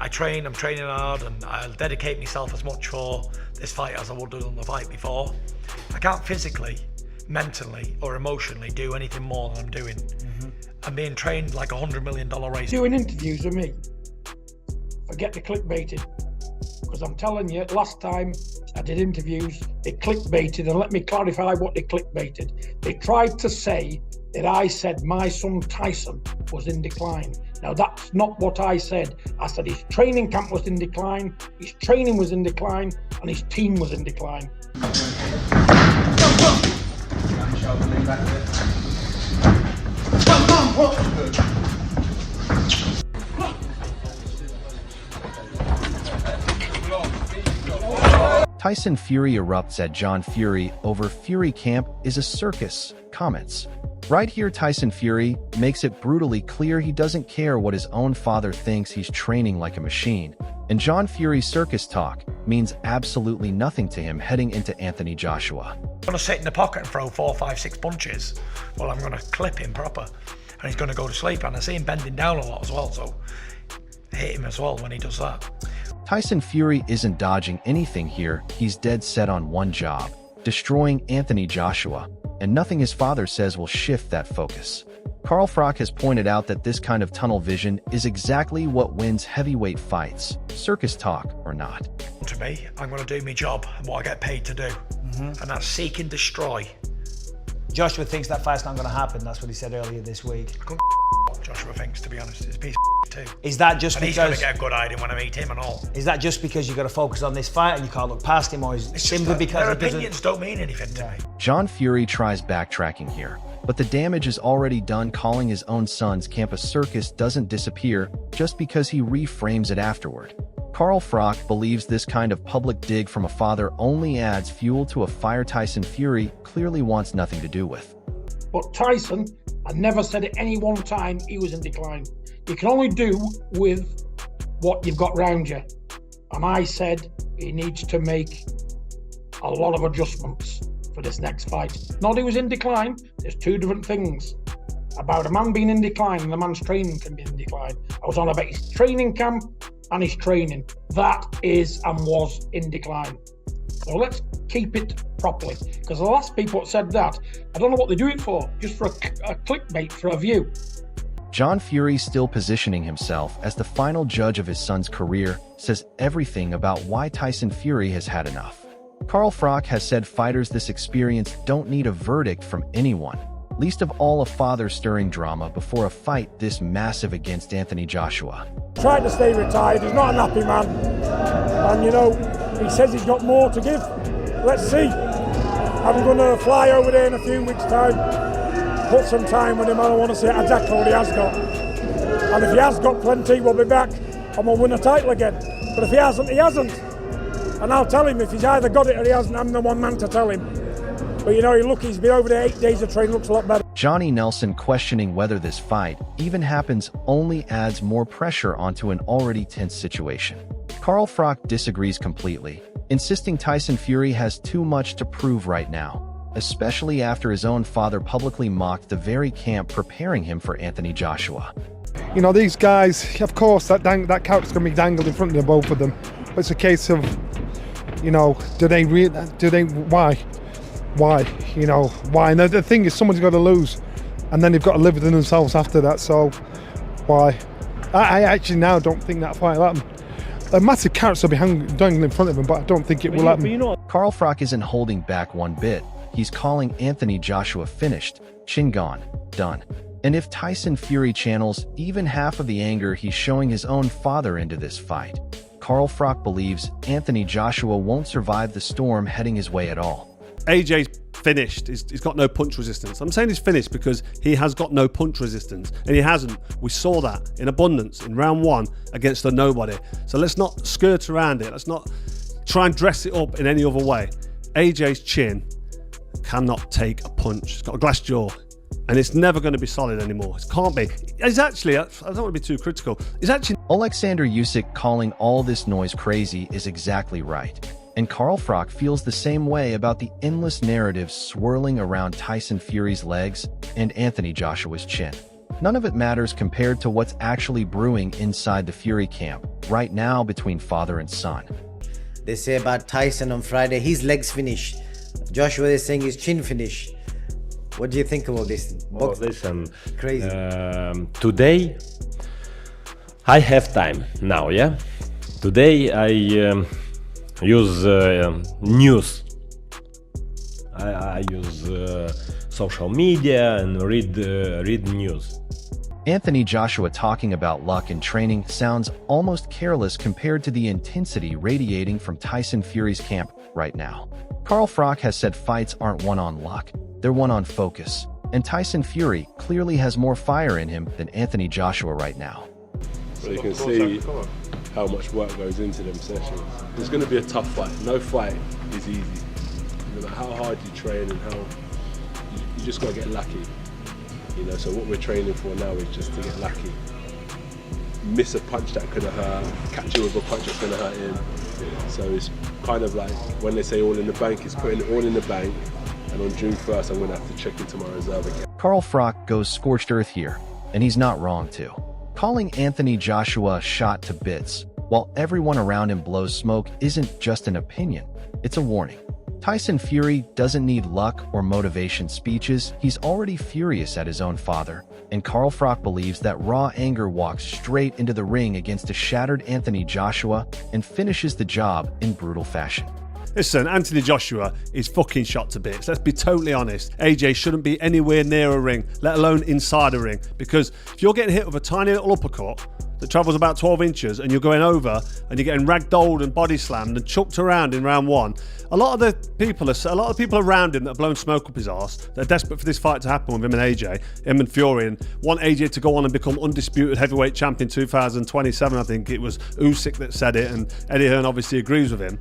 I'm training hard, and I'll dedicate myself as much for this fight as I would have done the fight before. I can't physically, mentally, or emotionally do anything more than I'm doing. I'm being trained like $100 million race. Doing interviews with me, forget the clickbaiting. Because I'm telling you, last time I did interviews, they clickbaited, and let me clarify what they clickbaited. They tried to say that I said my son Tyson was in decline. Now that's not what I said. I said his training camp was in decline, his training was in decline, and his team was in decline. Tyson Fury erupts at John Fury over Fury camp is a circus, comments. Right here Tyson Fury makes it brutally clear he doesn't care what his own father thinks, he's training like a machine. And John Fury's circus talk means absolutely nothing to him heading into Anthony Joshua. I'm going to sit in the pocket and throw 4, 5, 6 punches. Well, I'm going to clip him proper, and he's going to go to sleep. And I see him bending down a lot as well, so hit him as well when he does that. Tyson Fury isn't dodging anything here, he's dead set on one job, destroying Anthony Joshua, and nothing his father says will shift that focus. Carl Froch has pointed out that this kind of tunnel vision is exactly what wins heavyweight fights, circus talk or not. To me, I'm going to do my job and what I get paid to do, and that's seek and destroy. Joshua thinks that fight's not going to happen, that's what he said earlier this week. I couldn't what Joshua thinks, to be honest. It's a piece of too. Is that just and because... he's going to get a good hiding when I meet him and all. Is that just because you've got to focus on this fight and you can't look past him, or is it simply because... Their opinions don't mean anything to me. John Fury tries backtracking here, but the damage is already done. Calling his own son's camp a circus doesn't disappear just because he reframes it afterward. Carl Froch believes this kind of public dig from a father only adds fuel to a fire Tyson Fury clearly wants nothing to do with. But Tyson, I never said at any one time he was in decline. You can only do with what you've got round you. And I said he needs to make a lot of adjustments for this next fight. Not he was in decline, there's two different things. About a man being in decline and a man's training can be in decline. I was on about his training camp and his training. That is and was in decline. So let's keep it properly, because the last people that said that, I don't know what they do it for, just for a clickbait, for a view. John Fury, still positioning himself as the final judge of his son's career, says everything about why Tyson Fury has had enough. Carl Froch has said fighters this experience don't need a verdict from anyone, least of all a father-stirring drama before a fight this massive against Anthony Joshua. Tried to stay retired, he's not a nappy man, and you know, he says he's got more to give. Let's see. I'm going to fly over there in a few weeks' time, put some time with him. I don't want to see exactly what he has got. And if he has got plenty, we'll be back and we'll win a title again. But if he hasn't, he hasn't. And I'll tell him if he's either got it or he hasn't. I'm the one man to tell him. But you know, he's been over there 8 days of training, looks a lot better. Johnny Nelson questioning whether this fight even happens only adds more pressure onto an already tense situation. Carl Froch disagrees completely, insisting Tyson Fury has too much to prove right now, especially after his own father publicly mocked the very camp preparing him for Anthony Joshua. You know, these guys, of course, that carrot's going to be dangled in front of the both of them. But it's a case of, you know, why? Why? You know, why? And the thing is, someone's got to lose, and then they've got to live within themselves after that, so why? I actually now don't think that fight will happen. A massive carrots will be dangling in front of him, but I don't think it will happen. Carl Froch isn't holding back one bit. He's calling Anthony Joshua finished, chin gone, done. And if Tyson Fury channels even half of the anger he's showing his own father into this fight, Carl Froch believes Anthony Joshua won't survive the storm heading his way at all. AJ's finished. He's got no punch resistance. I'm saying he's finished because he has got no punch resistance, and he hasn't. We saw that in abundance in round 1 against a nobody. So let's not skirt around it. Let's not try and dress it up in any other way. AJ's chin cannot take a punch. It's got a glass jaw, and it's never going to be solid anymore. It can't be. It's actually, I don't want to be too critical. It's actually... Alexander Usyk calling all this noise crazy is exactly right. And Carl Froch feels the same way about the endless narratives swirling around Tyson Fury's legs and Anthony Joshua's chin. None of it matters compared to what's actually brewing inside the Fury camp right now between father and son. They say about Tyson on Friday, his legs finished. Joshua, they're saying his chin finished. What do you think about this? Oh, listen, Crazy. Today I have time now, yeah? Today I use news. I use social media and read news. Anthony Joshua talking about luck in training sounds almost careless compared to the intensity radiating from Tyson Fury's camp right now. Carl Froch has said fights aren't won on luck, they're won on focus. And Tyson Fury clearly has more fire in him than Anthony Joshua right now. So you can see how much work goes into them sessions. It's going to be a tough fight. No fight is easy. No matter how hard you train and how you just got to get lucky. You know, so what we're training for now is just to get lucky. Miss a punch that could have hurt, catch it with a punch that's going to hurt him. So it's kind of like when they say all in the bank, it's putting it all in the bank. And on June 1st, I'm going to have to check into my reserve again. Carl Froch goes scorched earth here, and he's not wrong too. Calling Anthony Joshua shot to bits, while everyone around him blows smoke, isn't just an opinion, it's a warning. Tyson Fury doesn't need luck or motivation speeches, he's already furious at his own father, and Carl Froch believes that raw anger walks straight into the ring against a shattered Anthony Joshua and finishes the job in brutal fashion. Listen, Anthony Joshua is fucking shot to bits. Let's be totally honest. AJ shouldn't be anywhere near a ring, let alone inside a ring. Because if you're getting hit with a tiny little uppercut that travels about 12 inches and you're going over and you're getting ragdolled and body slammed and chucked around in round one, a lot of people around him that have blown smoke up his arse, they're desperate for this fight to happen with him and AJ, him and Fury, and want AJ to go on and become undisputed heavyweight champion 2027. I think it was Usyk that said it, and Eddie Hearn obviously agrees with him.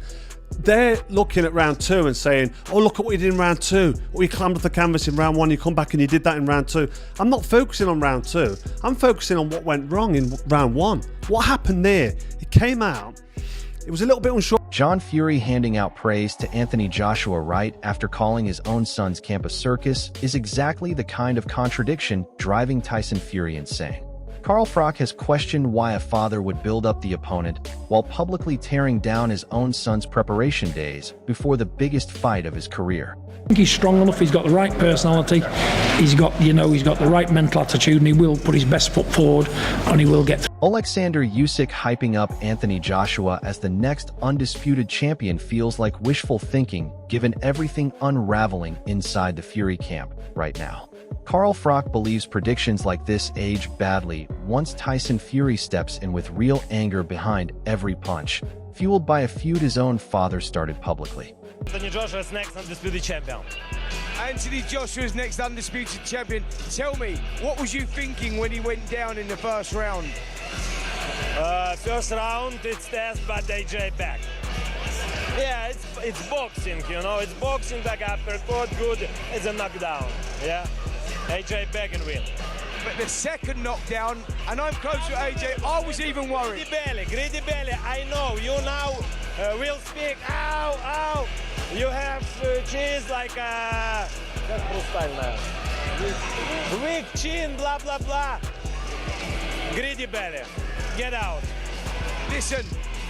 They're looking at round two and saying, oh, look at what you did in round two. Oh, you climbed off the canvas in round one, you come back and you did that in round two. I'm not focusing on round two. I'm focusing on what went wrong in round one. What happened there? It came out. It was a little bit unsure. John Fury handing out praise to Anthony Joshua right after calling his own son's camp a circus is exactly the kind of contradiction driving Tyson Fury insane. Carl Froch has questioned why a father would build up the opponent while publicly tearing down his own son's preparation days before the biggest fight of his career. I think he's strong enough, he's got the right personality, he's got the right mental attitude, and he will put his best foot forward and he will get through. Alexander Usyk hyping up Anthony Joshua as the next undisputed champion feels like wishful thinking given everything unraveling inside the Fury camp right now. Carl Froch believes predictions like this age badly once Tyson Fury steps in with real anger behind every punch, fueled by a feud his own father started publicly. Anthony Joshua is next undisputed champion. Anthony Joshua is next undisputed champion. Tell me, what was you thinking when he went down in the first round? First round, it's test, but AJ back. Yeah, it's boxing, you know, it's boxing, back uppercut, good, it's a knockdown, yeah? AJ back and win. But the second knockdown, and I'm close to AJ, I was even worried. Greedy belly, I know, you now will speak, ow, ow. You have cheese like a... weak chin, blah, blah, blah. Greedy belly, get out. Listen,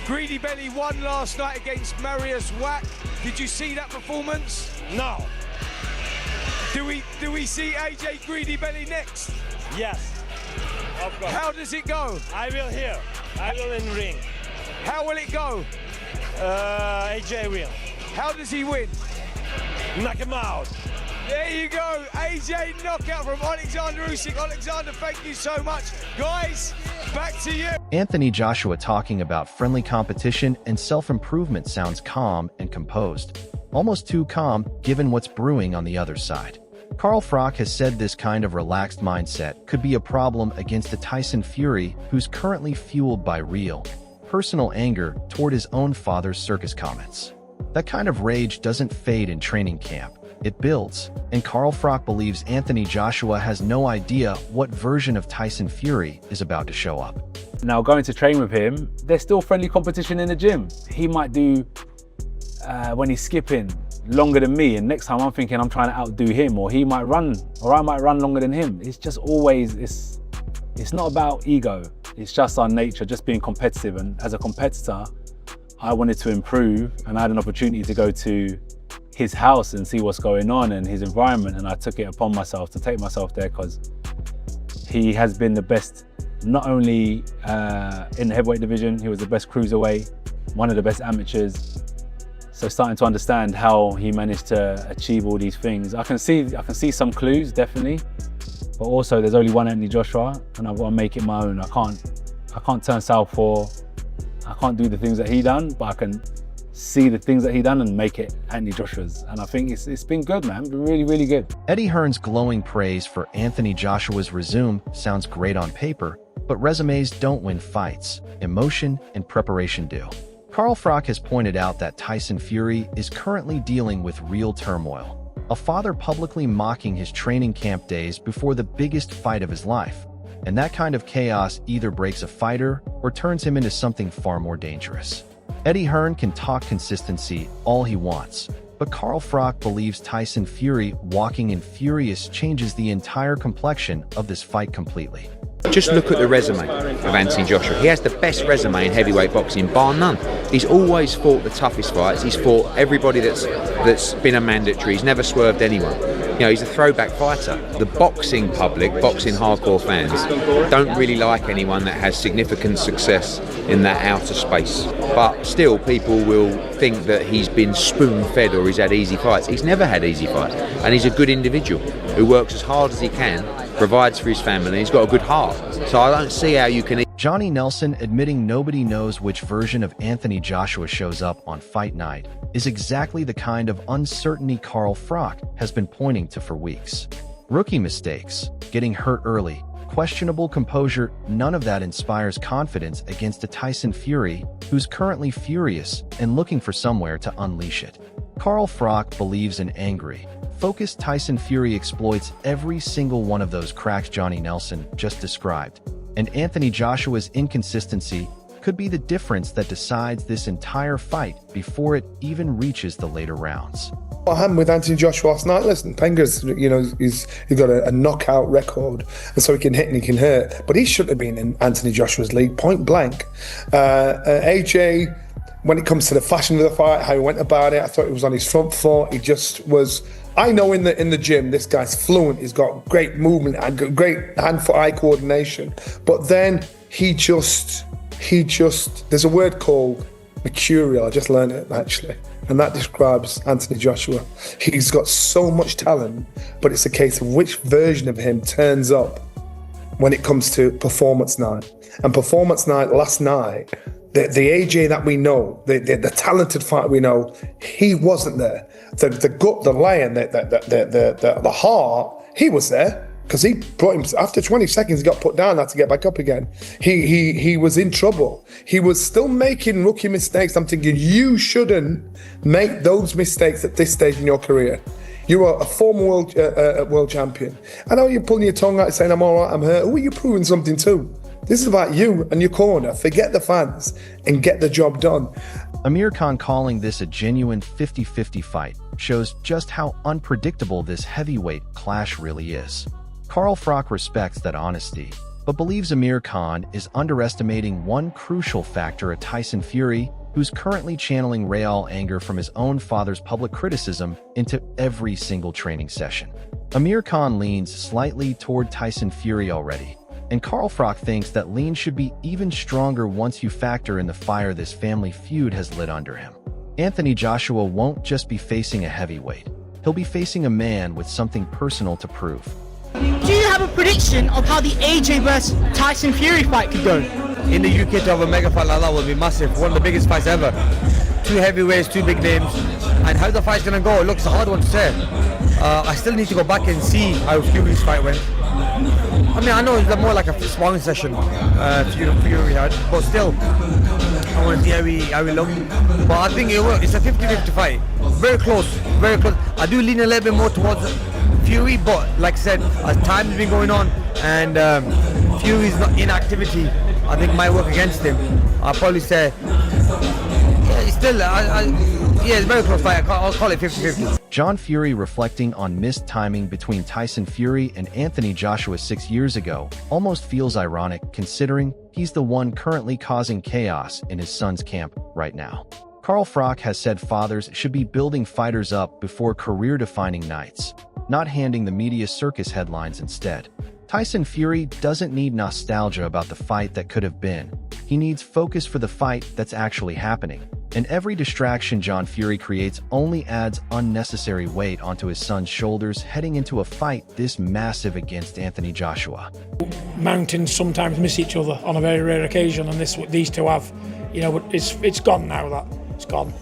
Greedy Belly won last night against Marius Wack. Did you see that performance? No. Do we see AJ Greedy Belly next? Yes, of course. How does it go? I will here. I will in ring. How will it go? AJ will. How does he win? Knock him out. There you go, AJ knockout from Alexander Usyk. Alexander, thank you so much. Guys, back to you. Anthony Joshua talking about friendly competition and self-improvement sounds calm and composed. Almost too calm, given what's brewing on the other side. Carl Froch has said this kind of relaxed mindset could be a problem against a Tyson Fury who's currently fueled by real, personal anger toward his own father's circus comments. That kind of rage doesn't fade in training camp. It builds, and Carl Froch believes Anthony Joshua has no idea what version of Tyson Fury is about to show up. Now, going to train with him, there's still friendly competition in the gym. He might do, when he's skipping, longer than me, and next time I'm thinking I'm trying to outdo him, or he might run, or I might run longer than him. It's just always, it's not about ego. It's just our nature, just being competitive. And as a competitor, I wanted to improve, and I had an opportunity to go to his house and see what's going on and his environment, and I took it upon myself to take myself there because he has been the best, not only in the heavyweight division, he was the best cruiserweight, one of the best amateurs. So starting to understand how he managed to achieve all these things. I can see some clues, definitely, but also there's only one Anthony Joshua, and I've got to make it my own. I can't turn southpaw. I can't do the things that he done, but I can see the things that he done and make it Anthony Joshua's. And I think it's been good, man. It's been really, really good. Eddie Hearn's glowing praise for Anthony Joshua's resume sounds great on paper, but resumes don't win fights. Emotion and preparation do. Carl Froch has pointed out that Tyson Fury is currently dealing with real turmoil. A father publicly mocking his training camp days before the biggest fight of his life. And that kind of chaos either breaks a fighter or turns him into something far more dangerous. Eddie Hearn can talk consistency all he wants, but Carl Froch believes Tyson Fury walking in furious changes the entire complexion of this fight completely. Just look at the resume of Anthony Joshua. He has the best resume in heavyweight boxing, bar none. He's always fought the toughest fights. He's fought everybody that's been a mandatory. He's never swerved anyone. You know, he's a throwback fighter. The boxing public, boxing hardcore fans, don't really like anyone that has significant success in that outer space. But still, people will think that he's been spoon-fed or he's had easy fights. He's never had easy fights. And he's a good individual who works as hard as he can, provides for his family, he's got a good heart. So I don't see how you can... Johnny Nelson admitting nobody knows which version of Anthony Joshua shows up on fight night is exactly the kind of uncertainty Carl Froch has been pointing to for weeks. Rookie mistakes, getting hurt early, questionable composure, none of that inspires confidence against a Tyson Fury who's currently furious and looking for somewhere to unleash it. Carl Froch believes in angry, focused Tyson Fury exploits every single one of those cracks Johnny Nelson just described, and Anthony Joshua's inconsistency could be the difference that decides this entire fight before it even reaches the later rounds. What happened with Anthony Joshua last night? Listen, Penga's, he's got a knockout record, and so he can hit and he can hurt, but he shouldn't have been in Anthony Joshua's league, point blank. AJ, when it comes to the fashion of the fight, how he went about it, I thought he was on his front foot. He just was... I know in the gym, this guy's fluent. He's got great movement and great hand-foot-eye coordination. But then he just, there's a word called mercurial. I just learned it, actually. And that describes Anthony Joshua. He's got so much talent, but it's a case of which version of him turns up when it comes to performance night. And performance night last night, the AJ that we know, the talented fighter we know, he wasn't there. The gut, the lion, the heart, he was there because he brought him. After 20 seconds, he got put down. Had to get back up again. He was in trouble. He was still making rookie mistakes. I'm thinking you shouldn't make those mistakes at this stage in your career. You are a former world champion. I know you're pulling your tongue out saying I'm all right, I'm hurt. Who are you proving something to? This is about you and your corner. Forget the fans and get the job done. Amir Khan calling this a genuine 50-50 fight shows just how unpredictable this heavyweight clash really is. Carl Froch respects that honesty, but believes Amir Khan is underestimating one crucial factor at Tyson Fury, who's currently channeling real anger from his own father's public criticism into every single training session. Amir Khan leans slightly toward Tyson Fury already, and Carl Froch thinks that lean should be even stronger once you factor in the fire this family feud has lit under him. Anthony Joshua won't just be facing a heavyweight. He'll be facing a man with something personal to prove. Do you have a prediction of how the AJ vs Tyson Fury fight could go? In the UK, to have a mega fight like that would be massive. One of the biggest fights ever. Two heavyweights, two big names. And how the fight's going to go, look, it's a hard one to say. I still need to go back and see how Fury's fight went. I mean, I know it's more like a sparring session Fury had, but still, I want to see how he looked. But I think it's a 50-50 fight. Very close, very close. I do lean a little bit more towards Fury, but like I said, as time's been going on and Fury's not in activity, I think might work against him. I'll probably say, yeah, still, Yeah, it's a very close fight. I'll call it 50-50. John Fury reflecting on missed timing between Tyson Fury and Anthony Joshua 6 years ago almost feels ironic considering he's the one currently causing chaos in his son's camp right now. Carl Froch has said fathers should be building fighters up before career-defining nights, not handing the media circus headlines instead. Tyson Fury doesn't need nostalgia about the fight that could have been. He needs focus for the fight that's actually happening. And every distraction John Fury creates only adds unnecessary weight onto his son's shoulders heading into a fight this massive against Anthony Joshua. Mountains sometimes miss each other on a very rare occasion, and these two have. But it's gone now. It's gone.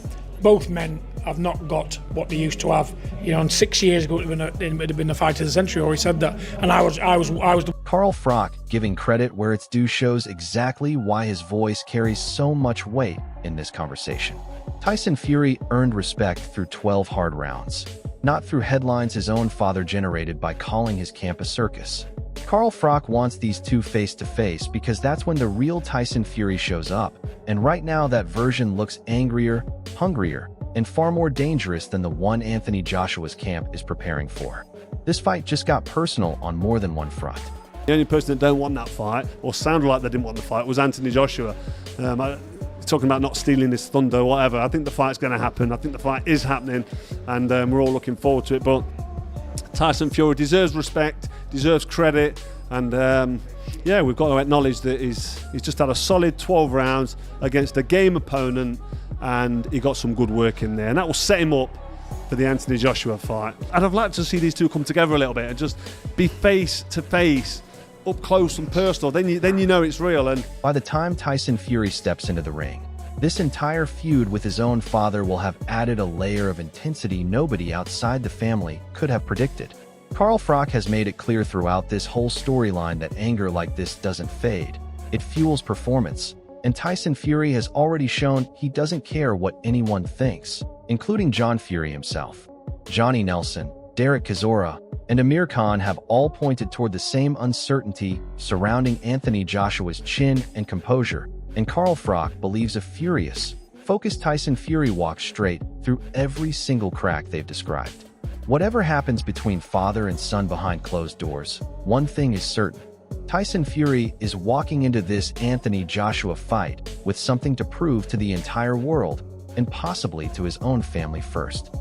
Both men have not got what they used to have. And 6 years ago it would have been the fight of the century, or he said that, and I was the... Carl Froch giving credit where it's due shows exactly why his voice carries so much weight in this conversation. Tyson Fury earned respect through 12 hard rounds, not through headlines his own father generated by calling his camp a circus. Carl Froch wants these two face-to-face because that's when the real Tyson Fury shows up, and right now that version looks angrier, hungrier, and far more dangerous than the one Anthony Joshua's camp is preparing for. This fight just got personal on more than one front. The only person that don't want that fight, or sounded like they didn't want the fight, was Anthony Joshua. Talking about not stealing his thunder or whatever. I think the fight's going to happen. I think the fight is happening, and we're all looking forward to it. But Tyson Fury deserves respect, deserves credit, and we've got to acknowledge that he's just had a solid 12 rounds against a game opponent, and he got some good work in there, and that will set him up for the Anthony Joshua fight. And I'd like to see these two come together a little bit and just be face to face, up close and personal. Then you know it's real. And by the time Tyson Fury steps into the ring, this entire feud with his own father will have added a layer of intensity nobody outside the family could have predicted. Carl Froch has made it clear throughout this whole storyline that anger like this doesn't fade. It fuels performance. And Tyson Fury has already shown he doesn't care what anyone thinks, including John Fury himself. Johnny Nelson, Derek Chisora, and Amir Khan have all pointed toward the same uncertainty surrounding Anthony Joshua's chin and composure, and Carl Froch believes a furious, focused Tyson Fury walks straight through every single crack they've described. Whatever happens between father and son behind closed doors, one thing is certain. Tyson Fury is walking into this Anthony Joshua fight with something to prove to the entire world, and possibly to his own family first.